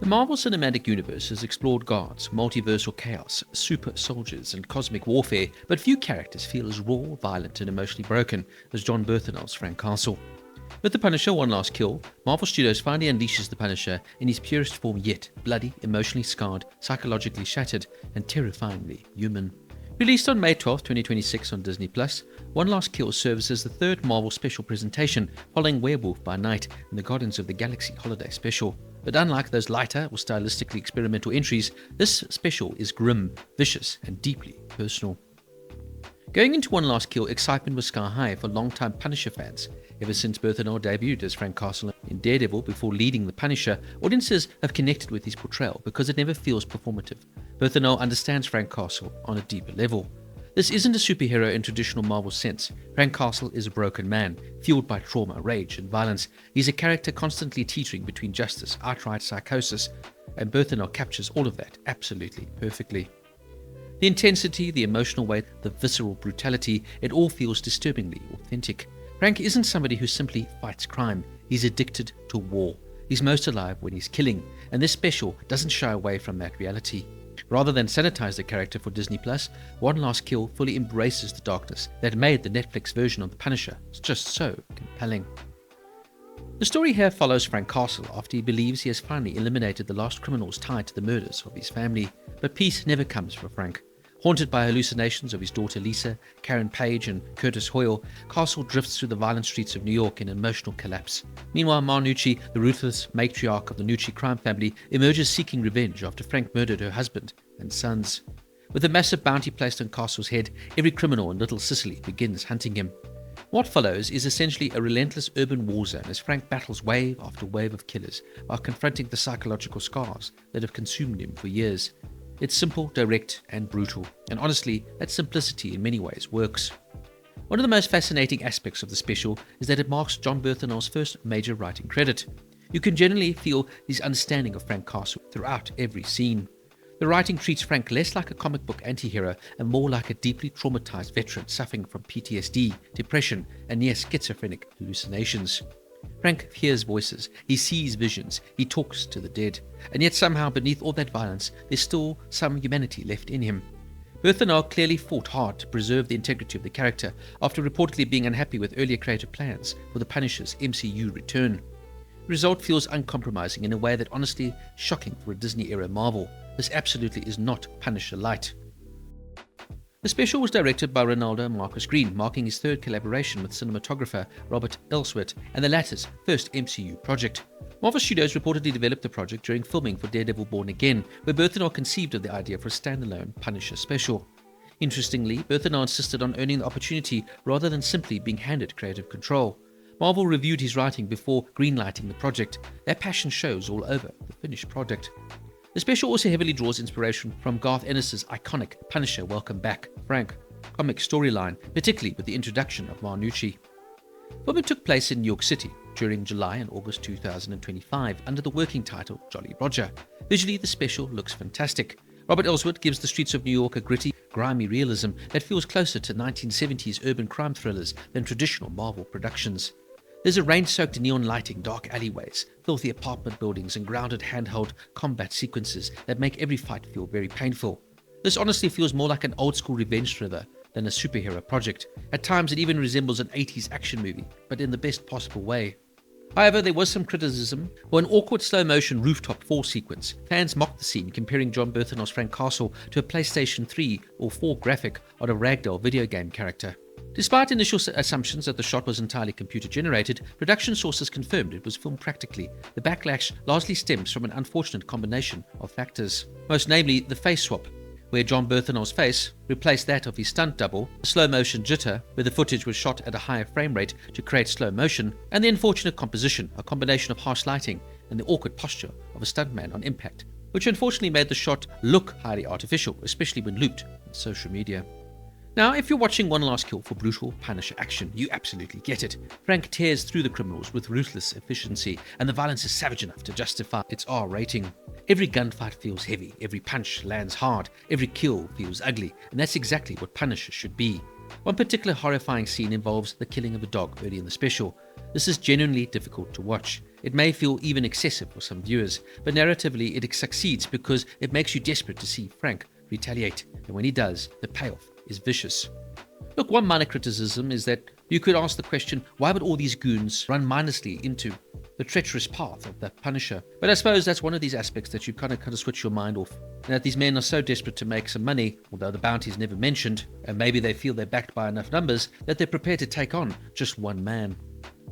The Marvel Cinematic Universe has explored gods, multiversal chaos, super soldiers, and cosmic warfare, but few characters feel as raw, violent, and emotionally broken as Jon Bernthal's Frank Castle. With The Punisher: One Last Kill, Marvel Studios finally unleashes the Punisher in his purest form yet, bloody, emotionally scarred, psychologically shattered, and terrifyingly human. Released on May 12, 2026 on Disney+, One Last Kill serves as the third Marvel special presentation following Werewolf by Night and the Guardians of the Galaxy Holiday Special. But unlike those lighter or stylistically experimental entries, this special is grim, vicious, and deeply personal. Going into One Last Kill, excitement was sky high for longtime Punisher fans. Ever since Bernthal debuted as Frank Castle in Daredevil before leading the Punisher, audiences have connected with his portrayal because it never feels performative. Bernthal understands Frank Castle on a deeper level. This isn't a superhero in traditional Marvel sense. Frank Castle is a broken man, fueled by trauma, rage, and violence. He's a character constantly teetering between justice, outright psychosis, and Bernthal captures all of that absolutely perfectly. The intensity, the emotional weight, the visceral brutality, it all feels disturbingly authentic. Frank isn't somebody who simply fights crime. He's addicted to war. He's most alive when he's killing, and this special doesn't shy away from that reality. Rather than sanitize the character for Disney+, One Last Kill fully embraces the darkness that made the Netflix version of The Punisher just so compelling. The story here follows Frank Castle after he believes he has finally eliminated the last criminals tied to the murders of his family. But peace never comes for Frank. Haunted by hallucinations of his daughter Lisa, Karen Page, and Curtis Hoyle, Castle drifts through the violent streets of New York in emotional collapse. Meanwhile, Ma Nucci, the ruthless matriarch of the Nucci crime family, emerges seeking revenge after Frank murdered her husband and sons. With a massive bounty placed on Castle's head, every criminal in Little Sicily begins hunting him. What follows is essentially a relentless urban war zone as Frank battles wave after wave of killers while confronting the psychological scars that have consumed him for years. It's simple, direct, and brutal, and honestly, that simplicity in many ways works. One of the most fascinating aspects of the special is that it marks Jon Bernthal's first major writing credit. You can generally feel his understanding of Frank Castle throughout every scene. The writing treats Frank less like a comic book anti-hero and more like a deeply traumatized veteran suffering from PTSD, depression, and near schizophrenic hallucinations. Frank hears voices, he sees visions, he talks to the dead, and yet somehow beneath all that violence, there's still some humanity left in him. Bernthal clearly fought hard to preserve the integrity of the character after reportedly being unhappy with earlier creative plans for the Punisher's MCU return. The result feels uncompromising in a way that honestly shocking for a Disney-era Marvel. This absolutely is not Punisher light. The special was directed by Ronaldo Marcus Green, marking his third collaboration with cinematographer Robert Elswit and the latter's first MCU project. Marvel Studios reportedly developed the project during filming for Daredevil Born Again, where Bernthal conceived of the idea for a standalone Punisher special. Interestingly, Bernthal insisted on earning the opportunity rather than simply being handed creative control. Marvel reviewed his writing before greenlighting the project. Their passion shows all over the finished product. The special also heavily draws inspiration from Garth Ennis's iconic Punisher Welcome Back, Frank comic storyline, particularly with the introduction of Ma Nucci. Filming took place in New York City during July and August 2025 under the working title Jolly Roger. Visually, the special looks fantastic. Robert Elswit gives the streets of New York a gritty, grimy realism that feels closer to 1970s urban crime thrillers than traditional Marvel productions. There's a rain-soaked neon lighting, dark alleyways, filthy apartment buildings, and grounded handheld combat sequences that make every fight feel very painful. This honestly feels more like an old-school revenge thriller than a superhero project. At times it even resembles an 80s action movie, but in the best possible way. However, there was some criticism for an awkward slow-motion rooftop fall sequence. Fans mocked the scene, comparing Jon Bernthal's Frank Castle to a PlayStation 3 or 4 graphic on a ragdoll video game character. Despite initial assumptions that the shot was entirely computer-generated, production sources confirmed it was filmed practically. The backlash largely stems from an unfortunate combination of factors, most namely the face swap, where Jon Bernthal's face replaced that of his stunt double, the slow-motion jitter, where the footage was shot at a higher frame rate to create slow motion, and the unfortunate composition, a combination of harsh lighting and the awkward posture of a stuntman on impact, which unfortunately made the shot look highly artificial, especially when looped on social media. Now, if you're watching One Last Kill for brutal Punisher action, you absolutely get it. Frank tears through the criminals with ruthless efficiency, and the violence is savage enough to justify its R rating. Every gunfight feels heavy, every punch lands hard, every kill feels ugly, and that's exactly what Punisher should be. One particular horrifying scene involves the killing of a dog early in the special. This is genuinely difficult to watch. It may feel even excessive for some viewers, but narratively it succeeds because it makes you desperate to see Frank retaliate, and when he does, the payoff is vicious. Look, one minor criticism is that you could ask the question, why would all these goons run mindlessly into the treacherous path of that Punisher? But I suppose that's one of these aspects that you kind of switch your mind off. And that these men are so desperate to make some money, although the bounty is never mentioned, and maybe they feel they're backed by enough numbers, that they're prepared to take on just one man.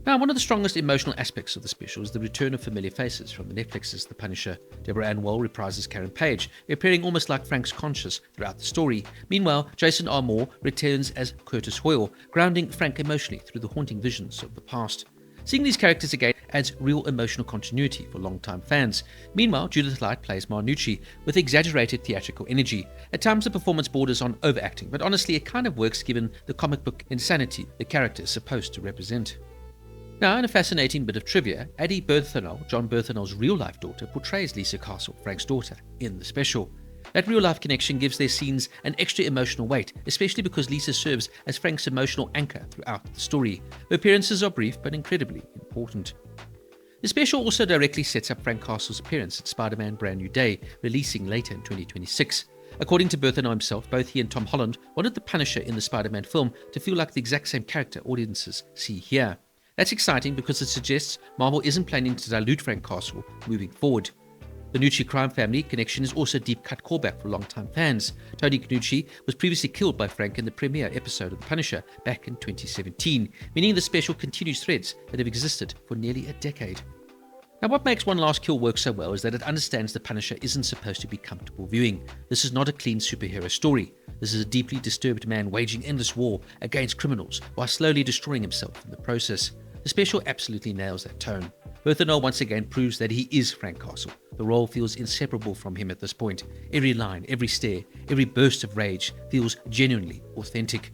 Now, one of the strongest emotional aspects of the special is the return of familiar faces from the Netflix's The Punisher. Deborah Ann Woll reprises Karen Page, appearing almost like Frank's conscience throughout the story. Meanwhile, Jason R. Moore returns as Curtis Hoyle, grounding Frank emotionally through the haunting visions of the past. Seeing these characters again adds real emotional continuity for long-time fans. Meanwhile, Judith Light plays Marnucci with exaggerated theatrical energy. At times the performance borders on overacting, but honestly it kind of works given the comic book insanity the character is supposed to represent. Now, in a fascinating bit of trivia, Addie Bernthal, Jon Bernthal's real-life daughter, portrays Lisa Castle, Frank's daughter, in the special. That real-life connection gives their scenes an extra emotional weight, especially because Lisa serves as Frank's emotional anchor throughout the story. Her appearances are brief but incredibly important. The special also directly sets up Frank Castle's appearance in Spider-Man Brand New Day, releasing later in 2026. According to Bernthal himself, both he and Tom Holland wanted the Punisher in the Spider-Man film to feel like the exact same character audiences see here. That's exciting because it suggests Marvel isn't planning to dilute Frank Castle moving forward. The Nucci crime family connection is also a deep-cut callback for longtime fans. Tony Nucci was previously killed by Frank in the premiere episode of The Punisher back in 2017, meaning the special continues threads that have existed for nearly a decade. Now, what makes One Last Kill work so well is that it understands the Punisher isn't supposed to be comfortable viewing. This is not a clean superhero story. This is a deeply disturbed man waging endless war against criminals while slowly destroying himself in the process. The special absolutely nails that tone. Bernthal once again proves that he is Frank Castle. The role feels inseparable from him at this point. Every line, every stare, every burst of rage feels genuinely authentic.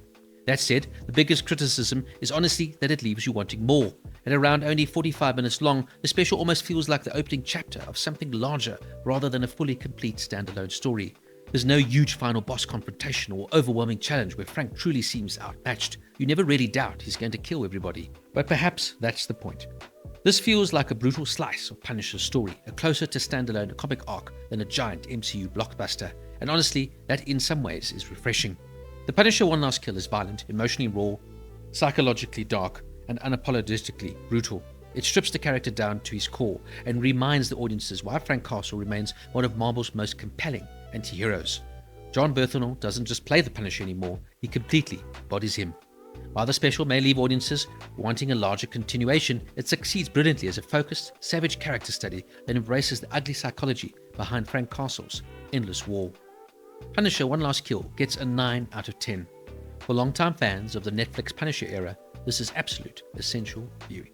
That said, the biggest criticism is honestly that it leaves you wanting more. At around only 45 minutes long, the special almost feels like the opening chapter of something larger rather than a fully complete standalone story. There's no huge final boss confrontation or overwhelming challenge where Frank truly seems outmatched. You never really doubt he's going to kill everybody. But perhaps that's the point. This feels like a brutal slice of Punisher's story, a closer to standalone comic arc than a giant MCU blockbuster. And honestly, that in some ways is refreshing. The Punisher One Last Kill is violent, emotionally raw, psychologically dark, and unapologetically brutal. It strips the character down to his core and reminds the audiences why Frank Castle remains one of Marvel's most compelling anti-heroes. Jon Bernthal doesn't just play the Punisher anymore, he completely embodies him. While the special may leave audiences wanting a larger continuation, it succeeds brilliantly as a focused, savage character study that embraces the ugly psychology behind Frank Castle's endless war. Punisher One Last Kill gets a 9 out of 10. For longtime fans of the Netflix Punisher era, this is absolute essential viewing.